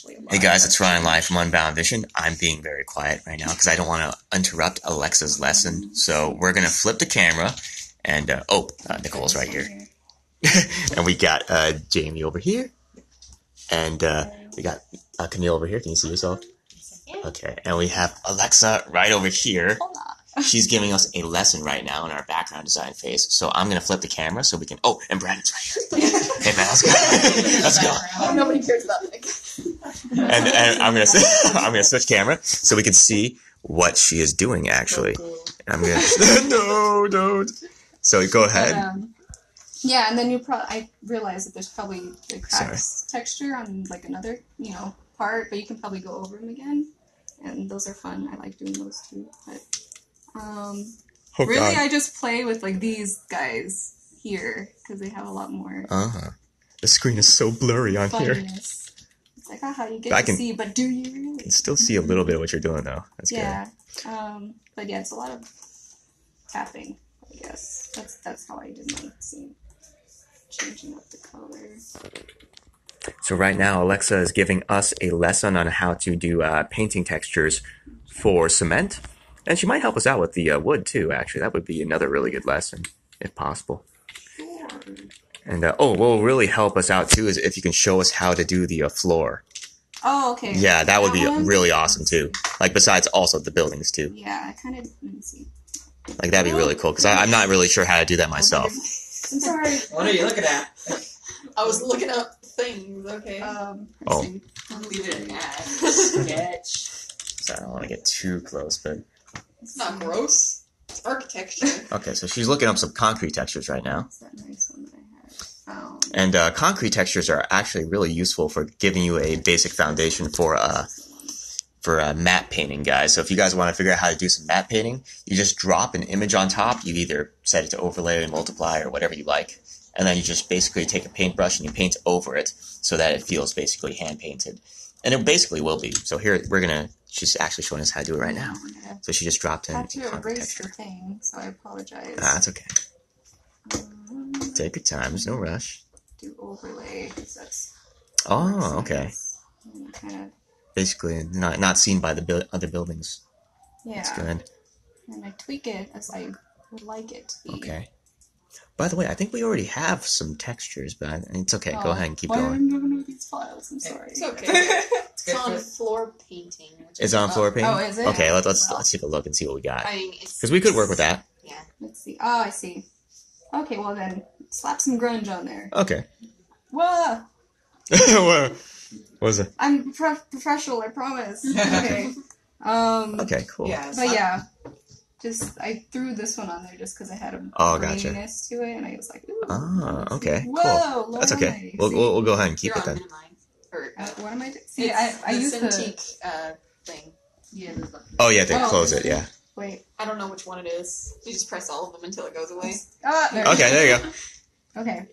Hey guys, it's Ryan live from Unbound Vision. I'm being very quiet right now because I don't want to interrupt Alexa's lesson. So we're going to flip the camera and, Nicole's right here. And we got Jamie over here. And we got Camille over here. Can you see yourself? Okay, and we have Alexa right over here. She's giving us a lesson right now in our background design phase. So I'm going to flip the camera so we can... Oh, and Brandon's right here. Hey, man, let's go. Let's go. Nobody cares about Nick. And I'm gonna switch camera so we can see what she is doing, actually. I'm gonna... No, don't. So go ahead. Yeah, and then I realized that there's probably the cracks texture on, like, another, part, but you can probably go over them again. And those are fun. I like doing those, too. But... really, I just play with like these guys here because they have a lot more. The screen is so blurry on here. It's like, you get to see, but do you really? I can still see a little bit of what you're doing though. That's good. But yeah, it's a lot of tapping. I guess that's how I did my scene. Changing up the colors. So right now, Alexa is giving us a lesson on how to do painting textures for cement. And she might help us out with the wood, too, actually. That would be another really good lesson, if possible. Sure. And, what will really help us out, too, is if you can show us how to do the floor. Oh, okay. Yeah, that would be really awesome, too. Like, besides also the buildings, too. Yeah, I kind of... Let me see. Like, that'd be really cool, because I'm not really sure how to do that myself. I'm sorry. What are you looking at? I was looking up things, okay. We didn't add sketch. So I don't want to get too close, but... It's not gross. It's architecture. Okay, so she's looking up some concrete textures right now. That's that nice one that I had. And concrete textures are actually really useful for giving you a basic foundation for matte painting, guys. So if you guys want to figure out how to do some matte painting, you just drop an image on top. You either set it to overlay and multiply or whatever you like. And then you just basically take a paintbrush and you paint over it so that it feels basically hand-painted. And it basically will be. So here, she's actually showing us how to do it right now. So she just dropped in concrete concrete texture. texture. Thing, so I apologize. That's okay. Take your time. There's no rush. Do overlay, because that's... Oh, okay. Kind of... Basically, not seen by the other buildings. Yeah. That's good. And I tweak it as I would like it to be. Okay. By the way, I think we already have some textures, but it's okay. Go ahead and keep why going. are you going to these files? I'm sorry. It's okay. It's on floor painting. It's on floor painting? Oh, is it? Okay, let's take a look and see what we got. I mean, it's... Because we could work with that. Yeah. Let's see. Oh, I see. Okay, well then, slap some grunge on there. Okay. Whoa! What was it? I'm professional, I promise. Okay. Okay, cool. Yeah, but yeah, I threw this one on there just because I had a graininess to it, and I was like, ooh. Ah, okay, Whoa, cool. That's okay. We'll go ahead and keep it then. What am I doing? See, I use the Cintiq thing. Yeah. Oh yeah, they close it. Yeah. Wait. I don't know which one it is. You just press all of them until it goes away. Okay, there you go. Okay.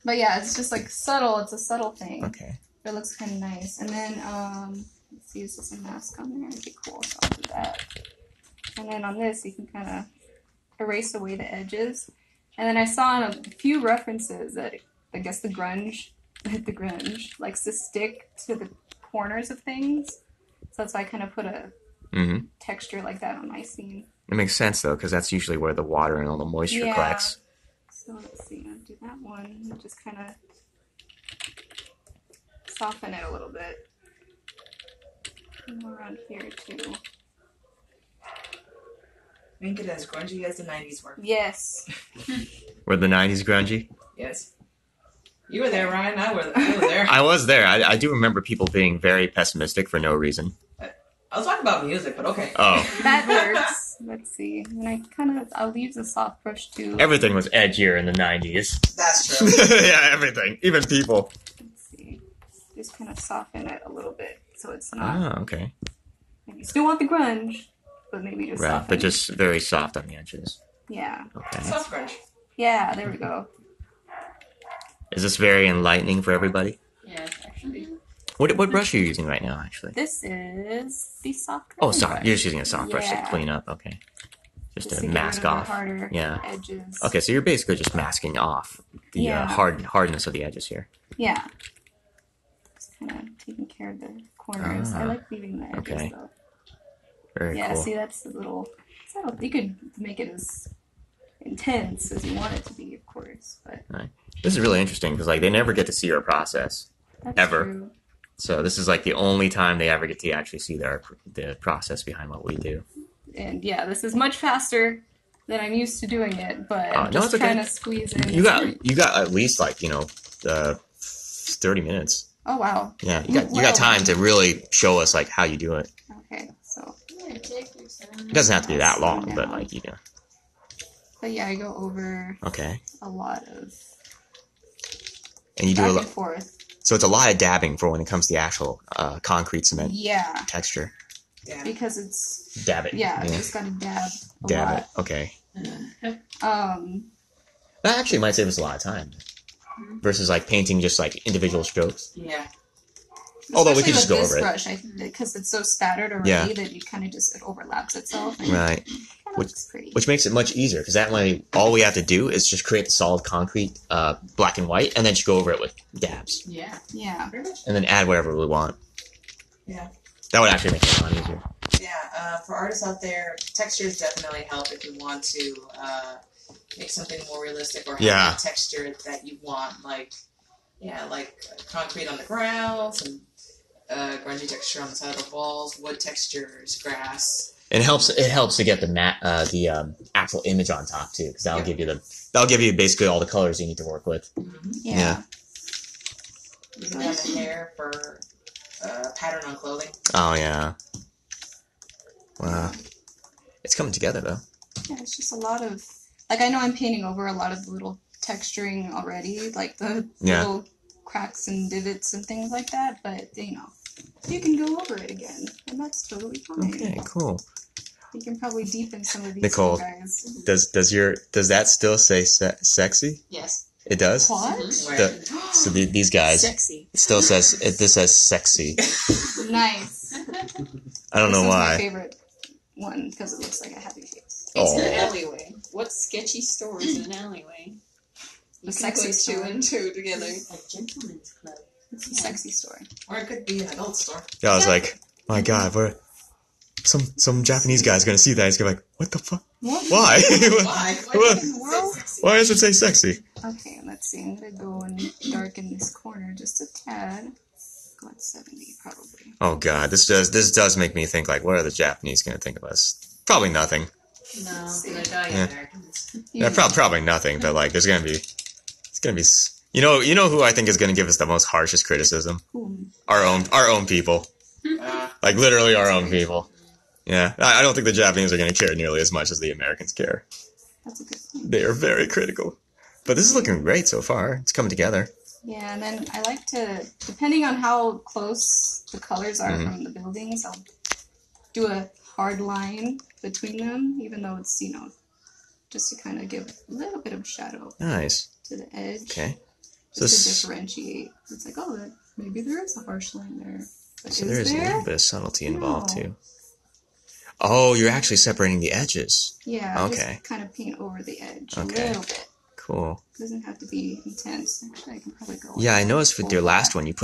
But yeah, it's just like subtle. It's a subtle thing. Okay. But it looks kind of nice. And then, let's see, is this a mask on there? Okay, cool. So I'll do that. And then on this, you can kind of erase away the edges. And then I saw in a few references that I guess the grunge likes to stick to the corners of things. So that's why I kind of put a texture like that on my scene. It makes sense though, because that's usually where the water and all the moisture collects. So let's see, I'll do that one and just kind of soften it a little bit. And around here too. Make it as grungy as the 90s were. Yes. Were the 90s grungy? Yes. You were there, Ryan. I was there. I was there. I do remember people being very pessimistic for no reason. I was talking about music, but okay. Oh. That works. Let's see. And I'll use a soft brush too. Everything was edgier in the 90s. That's true. Yeah, everything. Even people. Let's see. Just kind of soften it a little bit so it's not... Ah, okay. You still want the grunge, but maybe just soften but just very soft on the edges. Yeah. Okay. Soft grunge. Yeah, there we go. Is this very enlightening for everybody? Yeah, actually. What brush are you using right now, actually? This is the soft Oh, grunge sorry. brush. You're just using a soft brush to Yeah. clean up. Okay. Just to get mask rid of the off. harder Yeah. edges. Okay, so you're basically just masking off the hardness of the edges here. Yeah. Just kind of taking care of the corners. I like leaving the edges okay. though. Very Yeah, cool. see, that's the little. You could make it as intense as you want it to be, of course, but Right. This is really interesting because like they never get to see our process that's ever. true. So this is like the only time they ever get to actually see the process behind what we do. And yeah, this is much faster than I'm used to doing it, but I'm No, just it's okay. trying to squeeze in. You got at least like 30 minutes. Oh wow. Yeah, you got time to really show us like how you do it. Okay, so. It doesn't have to be that long, but like But yeah, I go over Okay. a lot of And you do back and forth. So it's a lot of dabbing for when it comes to the actual concrete cement Yeah, texture. Yeah. because it's Dab it. I just gotta dab a Dab lot. it. Okay. That actually might save us a lot of time versus like painting just like individual strokes. Yeah. Although we especially could just with go this over it. brush, because it's so scattered already Yeah. that you kind of just it overlaps itself. And Right. it kinda looks pretty. Which makes it much easier because that way all we have to do is just create the solid concrete, black and white, and then just go over it with dabs, Yeah. Yeah. Pretty much. and then add whatever we want. Yeah. That would actually make it a lot easier. Yeah. For artists out there, textures definitely help if you want to make something more realistic or have a texture that you want, like concrete on the ground, some grungy texture on the side of the walls, wood textures, grass. And it helps to get the actual image on top too, because that'll give you basically all the colors you need to work with. Mm-hmm. Yeah. Using down the hair for pattern on clothing. Oh yeah. Wow. It's coming together though. Yeah, it's just a lot of I know I'm painting over a lot of the little texturing already, like the little cracks and divots and things like that, but you can go over it again, and that's totally fine. Okay, cool. You can probably deepen some of these Nicole, guys. does that still say sexy? Yes. It does. What? So these guys. Sexy. It still says this says sexy. Nice. I don't know This is why. my favorite one because it looks like a happy face. It's an Oh. alleyway. What sketchy store is in an alleyway? You A can sexy put store. two and two together. A gentleman's club. It's a sexy story. Or it could be an adult store. Yeah, I was like, my God, some Japanese guy's gonna see that. He's gonna be like, what the fuck? What? Why? Why? What? Does it say sexy? Why does it say sexy? Okay, let's see. I'm gonna go and darken this corner just a tad. Go at 70 probably. Oh God, this does make me think like, what are the Japanese gonna think of us? Probably nothing. No, See. they're dying Yeah. Americans. Yeah, probably nothing. But like, it's gonna be. You know who I think is gonna give us the most harshest criticism? Ooh. Our own people. Like literally our own people. Yeah, I don't think the Japanese are gonna care nearly as much as the Americans care. That's a good point. They are very critical. But this is looking great so far. It's coming together. Yeah, and then I like to, depending on how close the colors are Mhm. from the buildings, I'll do a hard line between them, even though it's, just to kind of give a little bit of shadow Nice. to the edge. Okay. Just So to this- differentiate. It's like, maybe there is a harsh line there. But So is there's a there? little bit of subtlety involved No. too. Oh, you're actually separating the edges. Yeah, Okay. just kind of paint over the edge Okay. a little bit. Cool. Doesn't have to be intense. Actually, I can probably go. Yeah, I noticed with full your last black. one, you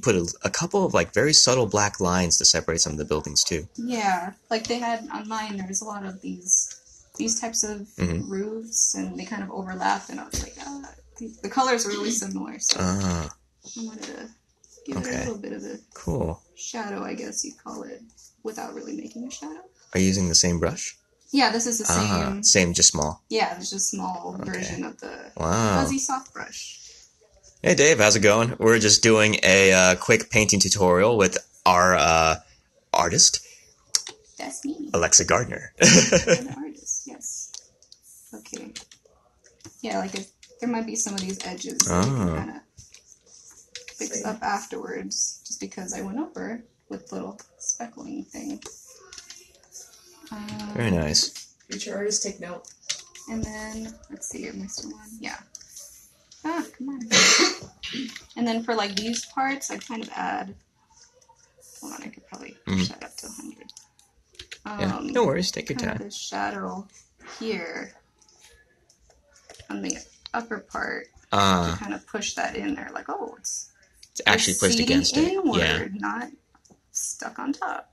put a couple of like very subtle black lines to separate some of the buildings too. Yeah, like they had on mine. There's a lot of these types of Mhm. roofs, and they kind of overlap. And I was like, the colors are really similar. So Ah, I wanted to give it Okay. a little bit of a cool. shadow, I guess you'd call it, without really making a shadow. Are you using the same brush? Yeah, this is the same. Same, just small. Yeah, there's just a small Okay. version of the Wow. fuzzy soft brush. Hey Dave, how's it going? We're just doing a quick painting tutorial with our artist, That's me. Alexa Gardner. I'm the artist, yes. Okay. Yeah, like there might be some of these edges that you can Oh. kind of fix up afterwards, just because I went over with little speckling thing. Very nice. Future artists take note. And then let's see, am I still on? Yeah. Come on. And then for like these parts, I kind of add. Hold on, I could probably push that up to 100. Yeah. No worries, take your kind of time. this shadow here on the upper part to kind of push that in there, like, it's It's actually placed against it. Inward, Yeah. not stuck on top.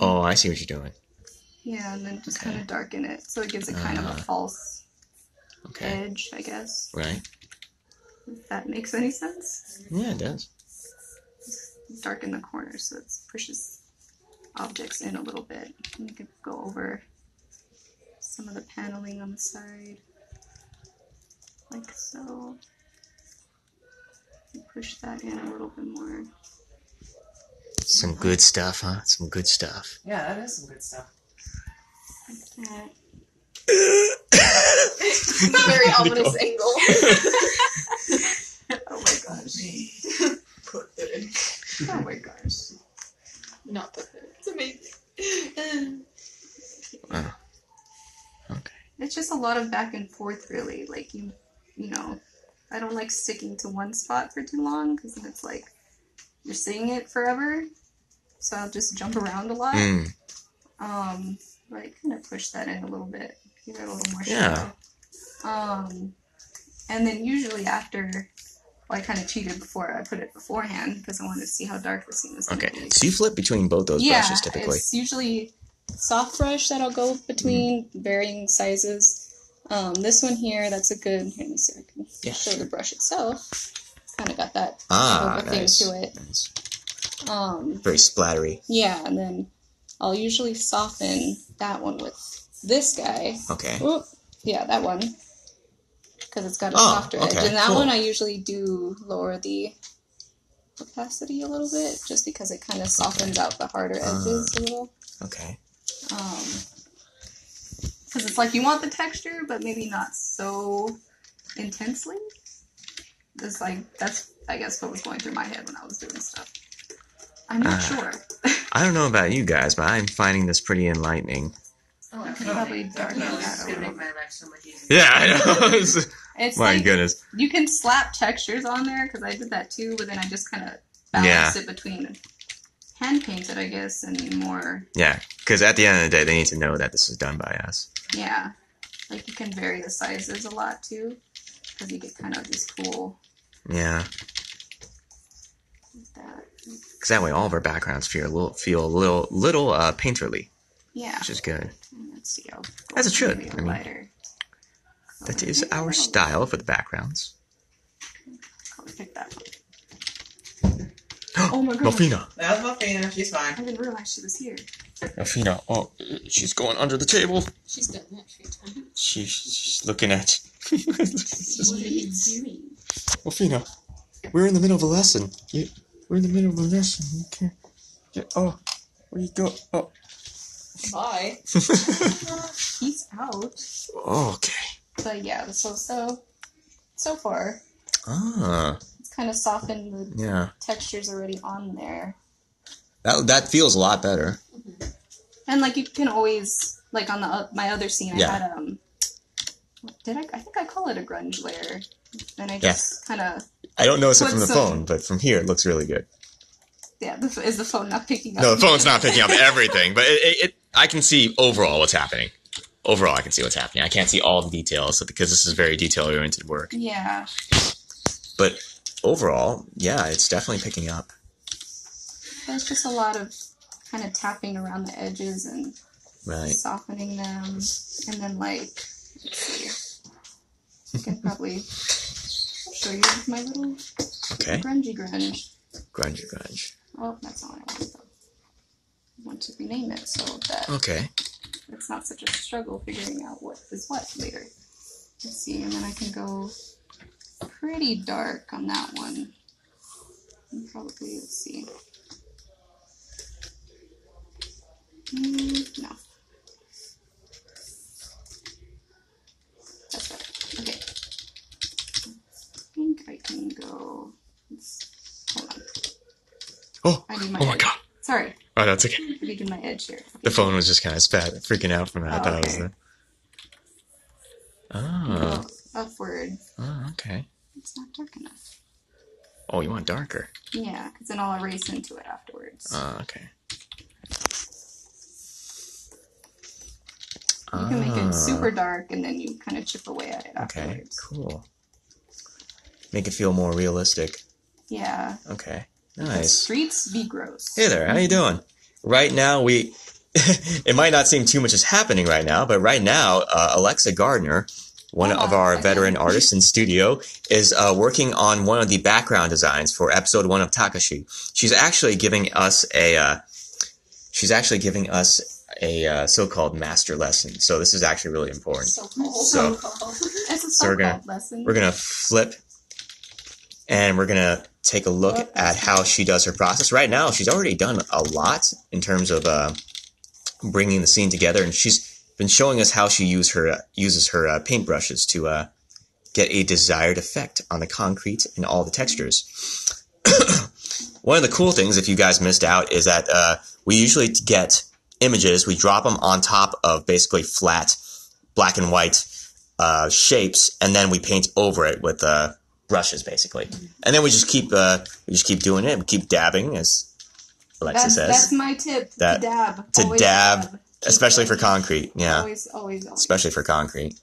Oh, I see what you're doing. Yeah, and then just Okay. kind of darken it so it gives it kind of a false edge, I guess. Right. If that makes any sense. Yeah, it does. Darken the corners so it pushes objects in a little bit. And you could go over some of the paneling on the side, like so. And push that in a little bit more. Some good stuff, huh? Some good stuff. Yeah, that is some good stuff. Like that. Very ominous angle. Oh my gosh. Oh my gosh. Not pathetic. It's amazing. Okay. It's just a lot of back and forth, really. Like, you know, I don't like sticking to one spot for too long, because then it's like, you're seeing it forever. So I'll just jump around a lot. But I kind of push that in a little bit. Give it a little more shadow. And then usually after, well, I kind of cheated before I put it beforehand, because I wanted to see how dark the scene was going to Okay. be. So you flip between both those brushes typically. It's usually soft brush that I'll go between, varying sizes. This one here, that's a good, let me see if I can show the brush itself. Kind of got that thing to it. Nice. Very splattery. Yeah, and then I'll usually soften that one with this guy. Okay. Oop, yeah, that one. Because it's got a softer edge. And that one I usually do lower the opacity a little bit, just because it kind of softens out the harder edges a little. Okay. Because it's like you want the texture, but maybe not so intensely. It's like, that's, I guess, what was going through my head when I was doing stuff. I'm not sure. I don't know about you guys, but I'm finding this pretty enlightening. Oh, I could probably darken It's that a gonna little. make my life so much easier. Yeah, I know. It's My like, goodness. you can slap textures on there, because I did that too, but then I just kind of balance it between hand painted, I guess, and more. Yeah, because at the end of the day, they need to know that this is done by us. Yeah. Like, you can vary the sizes a lot too, because you get kind of these cool. Yeah. Like that. Because that way all of our backgrounds feel a little painterly, Yeah. which is good. Let's see. I'll go As it should. maybe a I mean, lighter that color. is Maybe a our little style for the backgrounds. color. Pick that one. Oh my god. Melfina. That was Muffina. She's I fine. didn't realize she was here. Melfina. Oh, she's going under the table. She's done that a few times. She's looking at. What are you doing? Melfina, we're in the middle of a lesson. We're in the middle of a lesson. You can't. Oh, where you go? Oh. Bye. Peace out. Okay. But yeah, so far, it's kind of softened the Yeah. textures already on there. That feels a lot better. And like, you can always, like, on the my other scene, I had I think I call it a grunge layer, and I just kind of. I don't notice it Put from the some- phone, but from here it looks really good. Yeah, is the phone not picking up? No, the phone's not picking up everything, but I can see overall what's happening. Overall, I can see what's happening. I can't see all the details because this is very detail-oriented work. Yeah. But overall, yeah, it's definitely picking up. There's just a lot of kind of tapping around the edges and Right. softening them, and then, like, let's see. I can probably show you my little Okay. grunge. Grunge. Oh, that's not what I wanted, though. I want to rename it so that Okay. it's not such a struggle figuring out what is what later. Let's see, and then I can go pretty dark on that one. And probably, let's see. No. That's better. Okay. I think I can go. Hold on. Oh, I need my oh my edge. god. Sorry, Oh, that's okay. I need my edge here. The phone was just kind of freaking out from that. I thought it was okay. the... Go upward. Oh, okay. It's not dark enough. Oh, you want darker? Yeah, because then I'll erase into it afterwards. Oh, okay. You can make it super dark, and then you kind of chip away at it Okay, afterwards. cool. Make it feel more realistic. Yeah. Okay. The Nice. streets be gross. Hey there, how you doing? Right now, it might not seem too much is happening right now, but right now, Alexa Gardner, one of our veteran artists in studio, is working on one of the background designs for episode 1 of Takashi. She's actually giving us a so-called master lesson. So this is actually really important. So It's a so lesson. we're gonna flip, and we're gonna take a look at how she does her process. Right now, she's already done a lot in terms of bringing the scene together, and she's been showing us how she uses her paintbrushes to get a desired effect on the concrete and all the textures. One of the cool things, if you guys missed out, is that we usually get images, we drop them on top of basically flat black and white shapes, and then we paint over it with brushes, basically. And then we just keep doing it, we keep dabbing, as Alexa says. That's my tip. To dab. Always dab. Especially for concrete. Yeah. Always. Especially for concrete.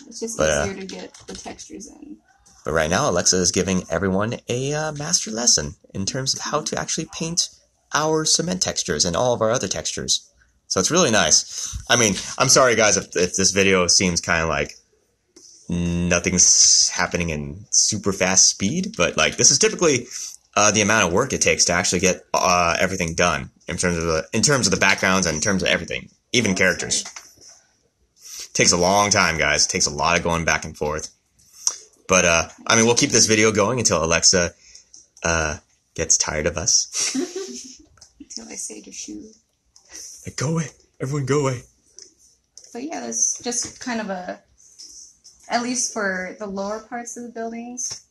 It's just easier to get the textures in. But right now, Alexa is giving everyone a master lesson in terms of how to actually paint our cement textures and all of our other textures. So it's really nice. I mean, I'm sorry, guys, if this video seems kind of like nothing's happening in super fast speed, but like this is typically the amount of work it takes to actually get everything done in terms of the backgrounds and in terms of everything, even characters. Takes a long time, guys. It takes a lot of going back and forth. But I mean, we'll keep this video going until Alexa gets tired of us. Until I say to shoot. Like, go away, everyone, go away. But yeah, that's just kind of at least for the lower parts of the buildings,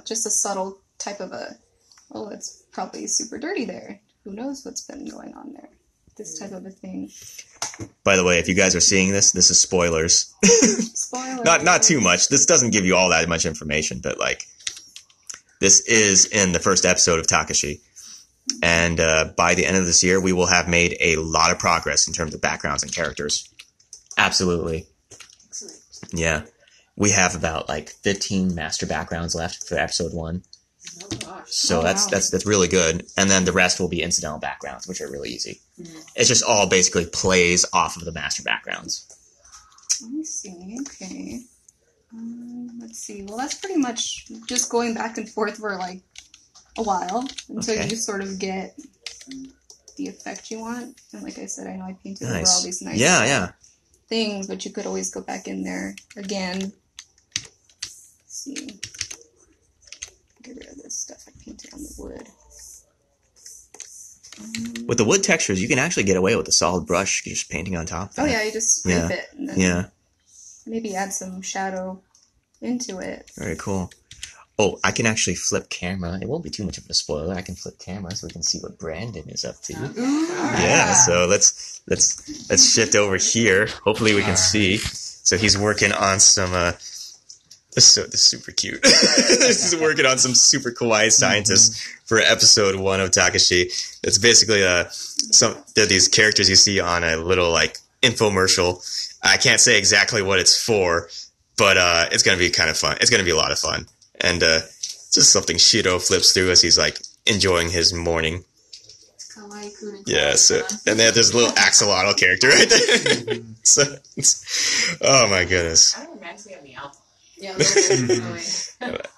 just a subtle type of it's probably super dirty there. Who knows what's been going on there? This type of a thing. By the way, if you guys are seeing this is spoilers. Spoilers. Not too much. This doesn't give you all that much information, but like, this is in the first episode of Takashi. And by the end of this year, we will have made a lot of progress in terms of backgrounds and characters. Absolutely. Excellent. Yeah. We have about like 15 master backgrounds left for episode 1. Oh gosh. So that's really good. And then the rest will be incidental backgrounds, which are really easy. It just all basically plays off of the master backgrounds. I see. Okay. Let's see. Well, that's pretty much just going back and forth for like a while until you sort of get the effect you want. And like I said, I know I painted over all these nice things, but you could always go back in there again. Let's see. Get rid of this stuff I painted on the wood. With the wood textures, you can actually get away with a solid brush just painting on top. Oh yeah, you just scrape it and then maybe add some shadow into it. Very cool. Oh, I can actually flip camera. It won't be too much of a spoiler. I can flip camera so we can see what Brandon is up to. Yeah, so let's shift over here. Hopefully we can see. So he's working on some this is super cute. This is working on some super kawaii scientists for episode 1 of Takashi. It's basically they're these characters you see on a little like infomercial. I can't say exactly what it's for, but it's gonna be kind of fun. It's gonna be a lot of fun. And just something Shiro flips through as he's like enjoying his morning. Yeah, so and then there's a little axolotl character right there. So oh my goodness. Kind of reminds me of the album. Yeah.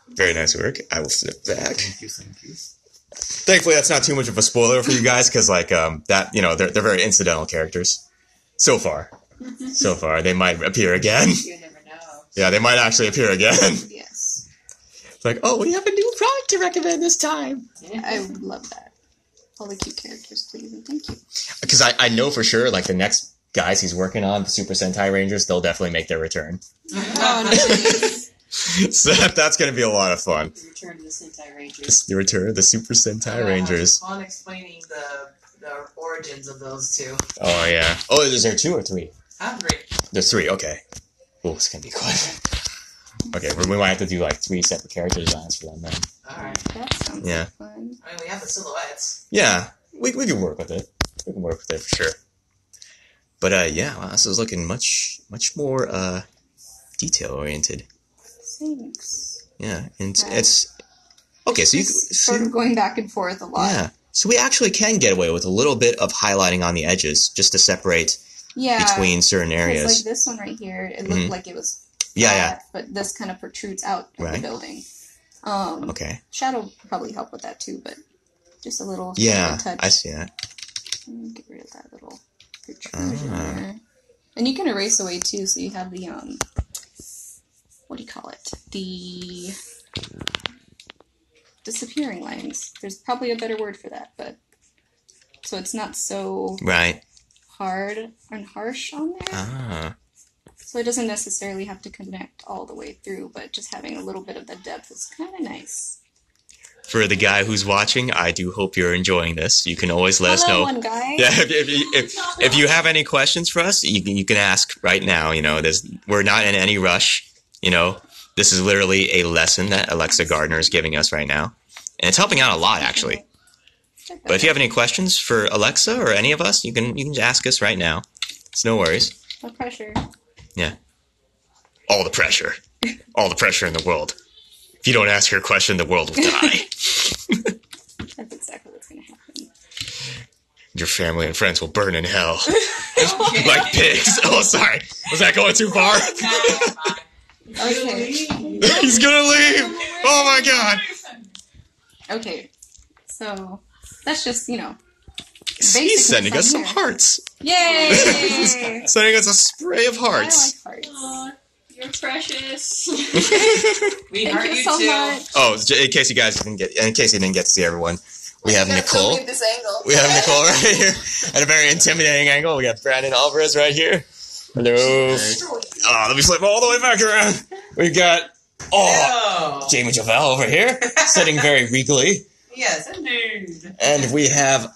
Very nice work. I will flip back. Thank you. Thankfully, that's not too much of a spoiler for you guys because like that they're very incidental characters. So far, they might appear again. You never know. Yeah, they might actually appear again. Yes. It's like, oh, we have a new product to recommend this time. Yeah, I would love that. All the cute characters, please, and thank you. Because I know for sure, like the next guys he's working on, the Super Sentai Rangers, they'll definitely make their return. Oh, nice. So that's going to be a lot of fun. The return of the Sentai Rangers. The return of the Super Sentai Rangers. It's fun explaining the origins of those two. Oh, yeah. Oh, is there 2 or 3? I'm great. There's 3, okay. Oh, it's going to be good. Okay, we might have to do like 3 separate character designs for them then. Alright. That sounds fun. I mean, we have the silhouettes. Yeah, we can work with it. We can work with it for sure. But yeah, wow, this is looking much more detail oriented. Thanks. Yeah, and it's okay. So you sort of going back and forth a lot. Yeah, so we actually can get away with a little bit of highlighting on the edges just to separate between certain areas. Like this one right here, it looked like it was flat, yeah. But this kind of protrudes out of the building. Okay. Shadow will probably help with that too, but just a little touch. I see that. Get rid of that little protrusion there. And you can erase away too, so you have the what do you call it? The disappearing lines. There's probably a better word for that, but so it's not so hard and harsh on there. So it doesn't necessarily have to connect all the way through, but just having a little bit of the depth is kind of nice. For the guy who's watching, I do hope you're enjoying this. You can always let us know. One guy. Yeah, if you have any questions for us, you can ask right now. You know, we're not in any rush. You know, this is literally a lesson that Alexa Gardner is giving us right now, and it's helping out a lot actually. But if you have any questions for Alexa or any of us, you can just ask us right now. It's no worries. No pressure. Yeah. All the pressure. All the pressure in the world. If you don't ask her a question, the world will die. That's exactly what's going to happen. Your family and friends will burn in hell. Like pigs. Oh, sorry. Was that going too far? Okay. He's going to leave. Oh, my God. Okay. So, that's just, He's sending us some hearts. Yay! Sending us a spray of hearts. I like hearts. Aw, you're precious. We Thank heart you you so too. much. Oh, in case you didn't get to see everyone, we have Nicole. This angle. We have Nicole right here at a very intimidating angle. We got Brandon Alvarez right here. Hello. Oh, let me flip all the way back around. We've got Jamie Javel over here, sitting very regally. Yes, indeed. And we have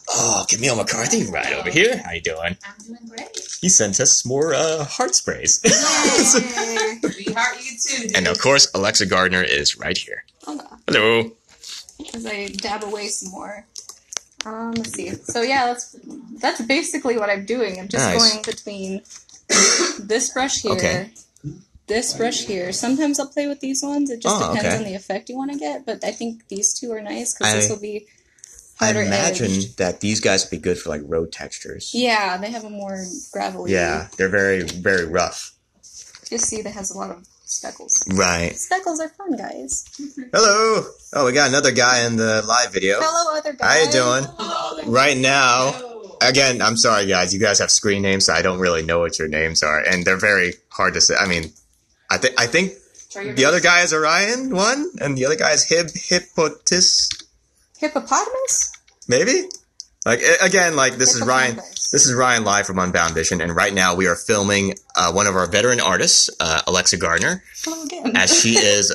Camille McCarthy right over here. How you doing? I'm doing great. He sent us more heart sprays. Yay! We heart you too, dude. And of course, Alexa Gardner is right here. Hello. As I dab away some more. Let's see. So yeah, that's basically what I'm doing. I'm just going between this brush here, this brush here. Sometimes I'll play with these ones. It just depends on the effect you want to get. But I think these two are nice because this will be harder I imagine edged. that these guys would be good for like road textures. Yeah, they have a more gravelly. Yeah, they're very, very rough. You see that has a lot of speckles. Right. Speckles are fun, guys. Hello. Oh, we got another guy in the live video. Hello, other guy. How you doing? Right now, again, I'm sorry, guys. You guys have screen names, so I don't really know what your names are, and they're very hard to say. I mean, I think the other guy is Orion, one, and the other guy is Hippopotamus. Hippopotamus? Maybe. Like again, like this is Ryan. This is Ryan live from Unbound Vision, and right now we are filming one of our veteran artists, Alexa Gardner, as she is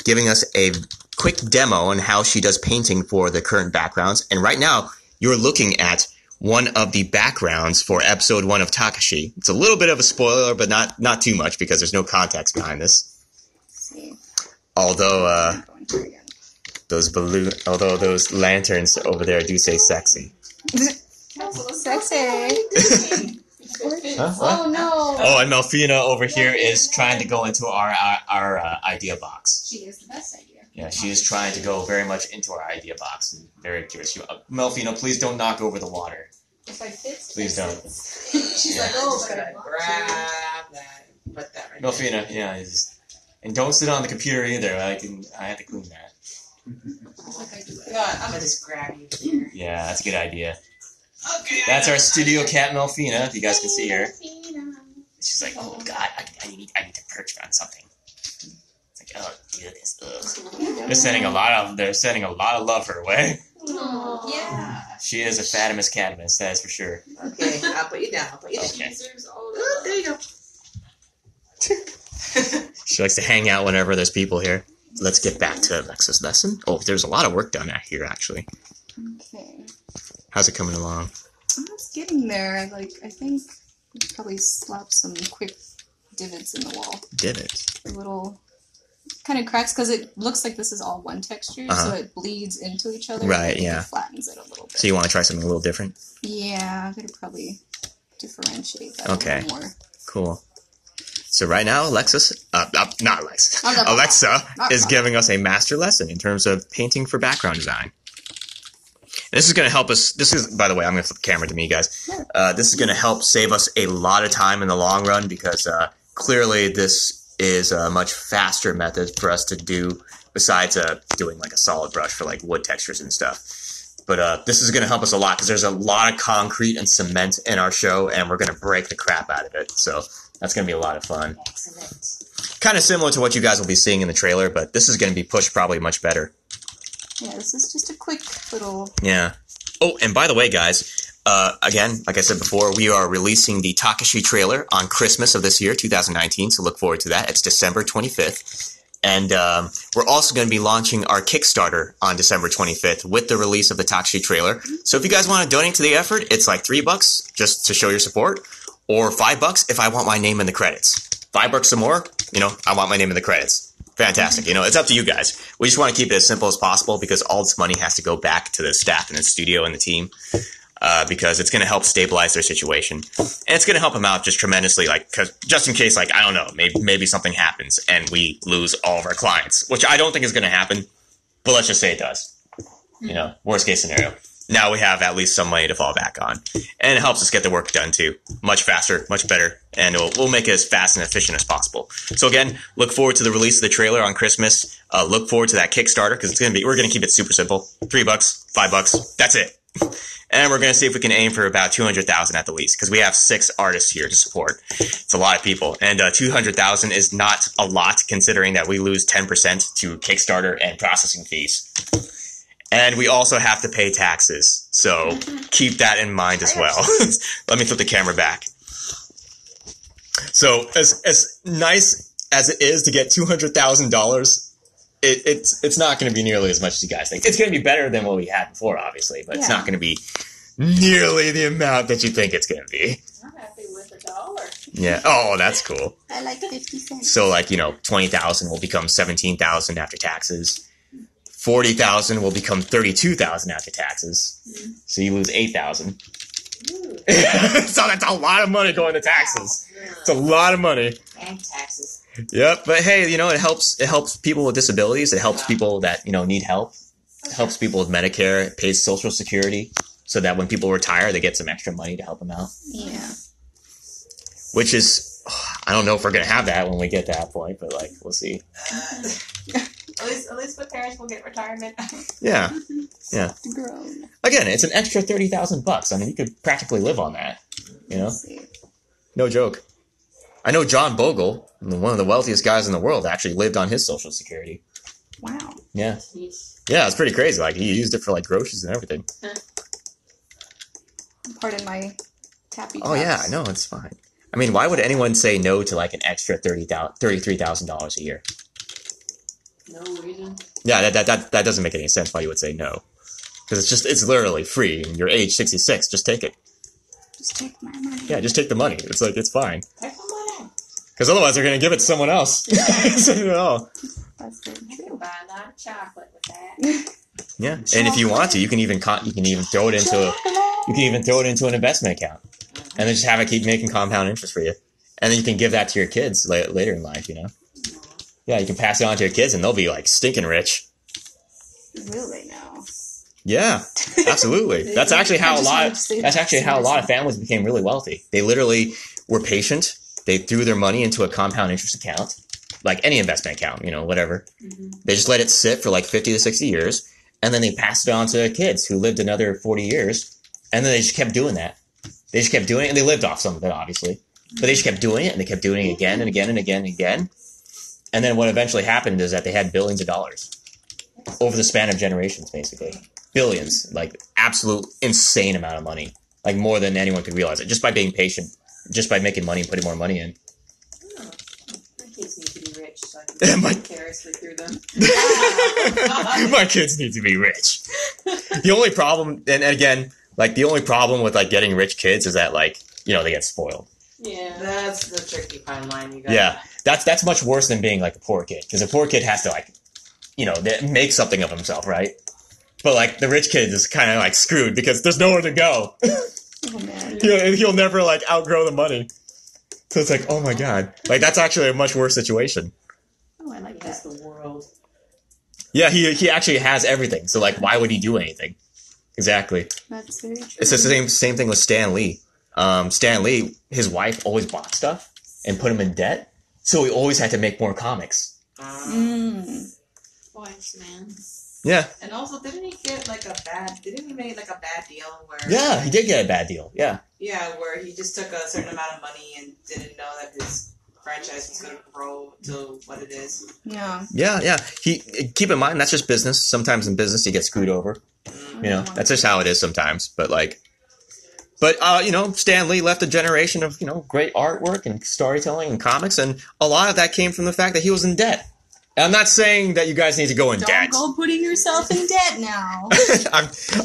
giving us a quick demo on how she does painting for the current backgrounds. And right now, you're looking at one of the backgrounds for episode 1 of Takashi. It's a little bit of a spoiler, but not too much because there's no context behind this. Although those lanterns over there do say sexy. Sexy. Oh no! Oh, and Melfina over here is trying to go into our idea box. She is the best idea. Yeah, she is trying to go very much into our idea box. And very curious. Melfina, please don't knock over the water. If I fit, Please don't. she's like, oh, Just but I gotta want grab to. that. Put that right there. Melfina, yeah, and don't sit on the computer either. I have to clean that. Like I do. God, I'm gonna just grab you here. Yeah, that's a good idea. Okay. That's our studio cat Melfina, if you guys can see her. She's like, oh god, I need to perch on something. It's like, oh goodness, ugh. They're sending a lot of love her way. Aww. Yeah. She is a fatimus catamus, that is for sure. Okay, I'll put you down. Okay. Deserves all the Oh, there you go. She likes to hang out whenever there's people here. Let's get back to Alexa's lesson. Oh, there's a lot of work done here, actually. Okay. How's it coming along? It's getting there. I think we could probably slap some quick divots in the wall. Divots? Little kind of cracks because it looks like this is all one texture, so it bleeds into each other. Right, and yeah. It flattens it a little bit. So you want to try something a little different? Yeah, I'm gonna probably differentiate that a Okay. little more. Cool. So right now, Alexa is giving us a master lesson in terms of painting for background design. And this is going to help us. This is, by the way, I'm going to flip the camera to me, guys. This is going to help save us a lot of time in the long run because clearly this is a much faster method for us to do besides doing like a solid brush for like wood textures and stuff. But this is going to help us a lot because there's a lot of concrete and cement in our show, and we're going to break the crap out of it. So that's going to be a lot of fun. Excellent. Kind of similar to what you guys will be seeing in the trailer, but this is going to be pushed probably much better. Yeah, this is just a quick little... Yeah. Oh, and by the way, guys, again, like I said before, we are releasing the Takashi trailer on Christmas of this year, 2019, so look forward to that. It's December 25th. And we're also going to be launching our Kickstarter on December 25th with the release of the Takashi trailer. So if you guys want to donate to the effort, it's like $3 just to show your support, or $5 if I want my name in the credits. $5 or more, I want my name in the credits. Fantastic. It's up to you guys. We just want to keep it as simple as possible because all this money has to go back to the staff in the studio and the team because it's going to help stabilize their situation. And it's going to help them out just tremendously, cause just in case, I don't know, maybe something happens and we lose all of our clients, which I don't think is going to happen, but let's just say it does. Worst case scenario. Now we have at least some money to fall back on. And it helps us get the work done too. Much faster, much better. And we'll make it as fast and efficient as possible. So again, look forward to the release of the trailer on Christmas. Look forward to that Kickstarter because we're going to keep it super simple. $3, $5, that's it. And we're going to see if we can aim for about 200,000 at the least because we have 6 artists here to support. It's a lot of people. And 200,000 is not a lot considering that we lose 10% to Kickstarter and processing fees. And we also have to pay taxes. So keep that in mind as well. Let me flip the camera back. So as nice as it is to get $200,000, it's not going to be nearly as much as you guys think. It's going to be better than what we had before, obviously, but it's not going to be nearly the amount that you think it's going to be. I'm happy with $1. Yeah. Oh, that's cool. I like 50 cents. So 20,000 will become 17,000 after taxes. 40,000 will become 32,000 after taxes. So you lose 8,000. So that's a lot of money going to taxes. It's a lot of money. And taxes. Yep, but hey, it helps people with disabilities. It helps people that, need help. It helps people with Medicare. It pays Social Security so that when people retire, they get some extra money to help them out. Yeah. Which is, I don't know if we're going to have that when we get to that point, but we'll see. At least my parents will get retirement. Yeah. Yeah. Grown. Again, it's an extra $30,000. I mean, you could practically live on that. No joke. I know John Bogle, one of the wealthiest guys in the world, actually lived on his Social Security. Wow. Yeah. Yeah, it's pretty crazy. He used it for groceries and everything. Pardon my tappy. Oh yeah, I know, it's fine. I mean, why would anyone say no to an extra $33,000 a year? No reason. Yeah, that doesn't make any sense why you would say no. Because it's literally free. And you're age 66, just take it. Just take my money. Yeah, just take the money. It's fine. Take my money. Because otherwise they're going to give it to someone else. So, That's very You true. can buy a lot of chocolate with that. yeah, and if you want to, you can even throw it into an investment account, and then just have it keep making compound interest for you, and then you can give that to your kids later in life. Yeah, you can pass it on to your kids, and they'll be stinking rich. Really now. Yeah, absolutely. That's actually how a lot of families became really wealthy. They literally were patient. They threw their money into a compound interest account, like any investment account, whatever. They just let it sit for 50 to 60 years, and then they passed it on to their kids who lived another 40 years, and then they just kept doing that. They just kept doing it, and they lived off some of it, obviously. But they just kept doing it, and they kept doing it again and again and again and again. And then what eventually happened is that they had billions of dollars over the span of generations, basically. Billions, absolute insane amount of money, more than anyone could realize it, just by being patient, just by making money and putting more money in. Oh, my kids need to be rich so I can vicariously through them. My kids need to be rich. The only problem, and again, the only problem with getting rich kids is that they get spoiled. Yeah. That's the tricky fine line you got. Yeah, that's much worse than being a poor kid, because a poor kid has to make something of himself, right? But the rich kid is kind of screwed because there's nowhere to go. Oh man. He'll never outgrow the money. So it's like, oh my god. Like, that's actually a much worse situation. Oh, I like That's that. the world. Yeah, he actually has everything. So, like, why would he do anything? Exactly. That's very true. It's the same thing with Stan Lee. Stan Lee, his wife always bought stuff and put him in debt. So he always had to make more comics. Twice, man. Yeah. And also, didn't he get like didn't he make like a bad deal where... Yeah, he did get a bad deal. Yeah. Yeah, where he just took a certain amount of money and didn't know that his franchise was going to grow to what it is. Yeah. Yeah. Keep in mind, that's just business. Sometimes in business, you get screwed over. You know, that's just how it is sometimes. But you know, Stan Lee left a generation of, you know, great artwork and storytelling and comics, and a lot of that came from the fact that he was in debt. And I'm not saying that you guys need to go in debt. Don't go putting yourself in debt now.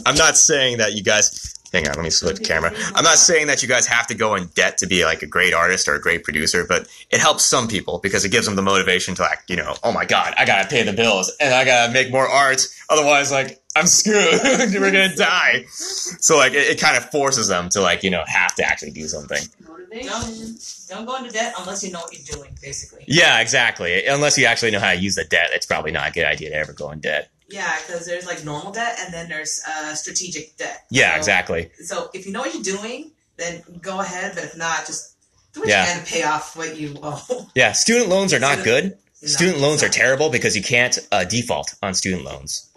I'm not saying that you guys... Hang on, let me switch the camera. I'm not saying that you guys have to go in debt to be like a great artist or a great producer, but it helps some people because it gives them the motivation to, like, you know, oh my god, I gotta pay the bills and I gotta make more art. Otherwise, like, I'm screwed. We're gonna die. So, like, it kind of forces them to, like, you know, have to actually do something. Motivation. Don't go into debt unless you know what you're doing, basically. Yeah, exactly. Unless you actually know how to use the debt, it's probably not a good idea to ever go in debt. Yeah, because there's like normal debt and then there's strategic debt. Yeah, So- exactly. So if you know what you're doing, then go ahead. But if not, just do what Yeah. you can to pay off what you owe. Yeah, student loans are not good. No. Student loans are terrible because you can't default on student loans.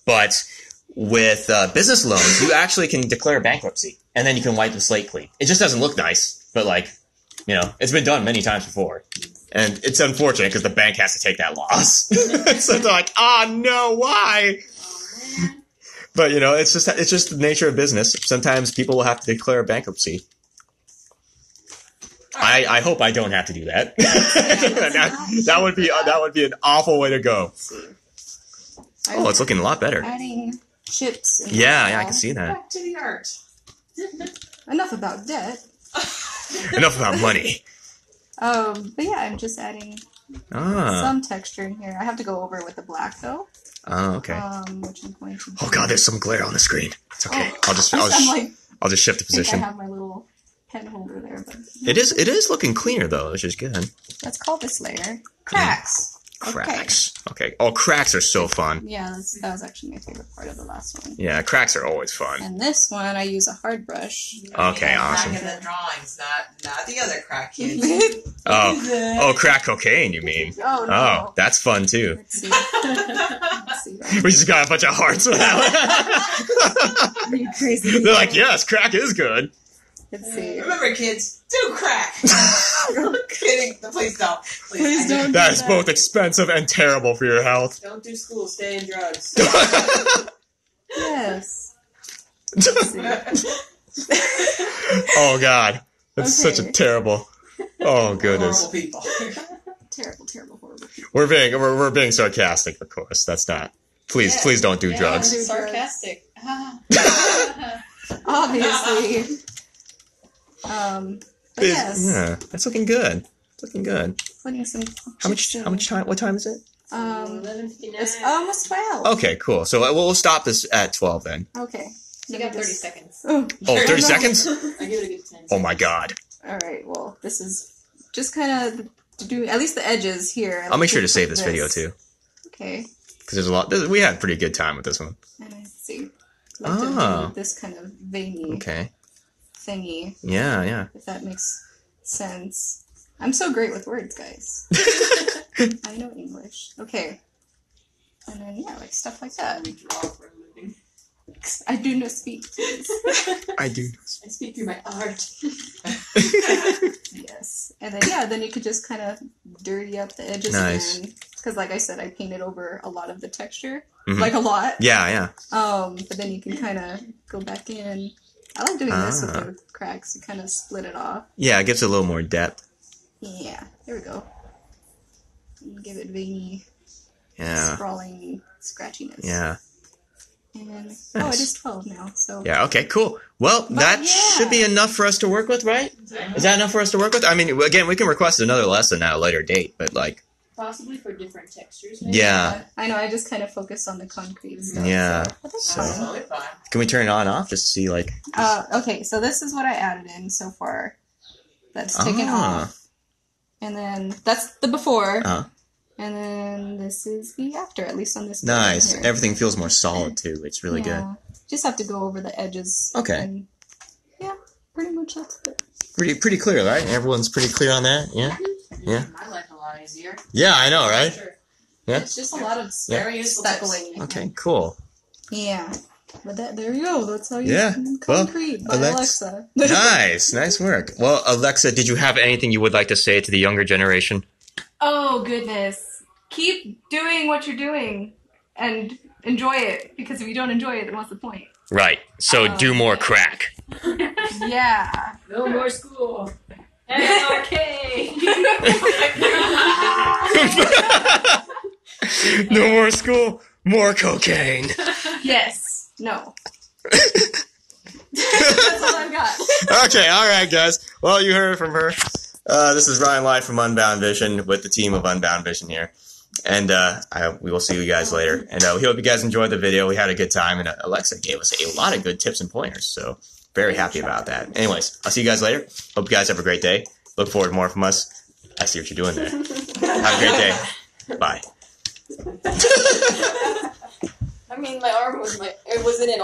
But with business loans, you actually can declare bankruptcy, and then you can wipe the slate clean. It just doesn't look nice, but, like, you know, it's been done many times before. And it's unfortunate because the bank has to take that loss. So they're like, oh no, why? Oh, man. But, you know, it's just the nature of business. Sometimes people will have to declare bankruptcy. I hope I don't have to do that. that would be an awful way to go. Let's see. Oh, it's looking a lot better. Adding chips. In Yeah, the I can see that. Back to the art. Enough about debt. Enough about money. But yeah, I'm just adding Ah. some texture in here. I have to go over it with the black though. Oh, okay. Which I'm going to. Oh god, there's some glare on the screen. It's okay. Oh, I'll just shift the I think I position. have my little pen holder there, but It is looking cleaner though, which is good. let's call this layer cracks. Cracks. Okay. Oh, cracks are so fun. Yeah, that was actually my favorite part of the last one. Yeah, cracks are always fun. And this one, I use a hard brush. Okay, awesome. Crack in the drawings, not the other crack kids. Oh, crack cocaine, you mean? Oh, no. Oh, that's fun too. Let's see. Let's see. We just got a bunch of hearts for that one. Are you crazy? They're like, yes, crack is good. Let's see. Remember, kids, do crack. Kidding. Please don't. Please don't. That is both expensive and terrible for your health. Don't do school, stay in drugs. Yes. Let's see. Oh god, that's such a Okay. terrible. Oh goodness, Horrible people. Terrible, terrible, horrible. we're being sarcastic, of course. That's not. Please don't do drugs. do Sarcastic. Obviously. But yes. Yeah, that's looking good. It's looking good. Putting some. How much time? What time is it? 11:59. It's almost 12. Okay, cool. So we'll stop this at 12 then. Okay. You got 30 seconds. Oh. Oh, 30 seconds? I give it a good 10. Oh my god. All right. Well, this is just kind of to do at least the edges here. I'll make sure to save this video too, Okay. because there's a lot. We had a pretty good time with this one. And I see. I like to Ah. do this kind of veiny Okay. thingy, Yeah. if that makes sense. I'm so great with words, guys. I know English. Okay. And then, yeah, like stuff like that. We draw for a living. I do not speak. I do. I speak through my art. Yes. And then, yeah, then you could just kind of dirty up the edges Nice. again. Because, like I said, I painted over a lot of the texture. Mhm. Like, a lot. Yeah. But then you can kind of go back in. I like doing this with Ah. the cracks. You kind of split it off. Yeah, it gives it a little more depth. Yeah. There we go. And give it veiny, Yeah. sprawling scratchiness. Yeah. And, it Nice. is 12 now, so. Yeah. Okay. Cool. Well, that yeah. should be enough for us to work with, right? Is that enough for us to work with? I mean, again, we can request another lesson at a later date, but like, Possibly for different textures. Maybe. yeah. I know, I just kind of focused on the concrete stuff. Yeah, But that's so- fine. Totally fine. Can we turn it on and off just to see like? Okay, so this is what I added in so far. that's taken off. And then that's the before. And then this is the after, at least on this. Nice. Here. Everything feels more solid too. It's really good. Just have to go over the edges. Okay. And yeah, pretty much that's it. Pretty clear, right? Everyone's pretty clear on that. Yeah. Yeah. My life a lot easier. Yeah, I know, right? Sure. Yeah. It's just a lot of Very useful speckling. Okay, cool. Yeah. But there you go. That's how you concrete by Alexa. Nice work. Well, Alexa, did you have anything you would like to say to the younger generation? Oh, goodness. Keep doing what you're doing and enjoy it, because if you don't enjoy it, then what's the point? Right. So do more crack. Yeah. No more school. Okay. No more school, more cocaine. Yes. No. That's all I've got. Okay, all right, guys. Well, you heard from her. This is Ryan live from Unbound Vision with the team of Unbound Vision here. And we will see you guys later. And we hope you guys enjoyed the video. We had a good time, and Alexa gave us a lot of good tips and pointers, so very happy about that. Anyways, I'll see you guys later. Hope you guys have a great day. Look forward to more from us. I see what you're doing there. Have a great day. Bye. I mean, my arm was it wasn't in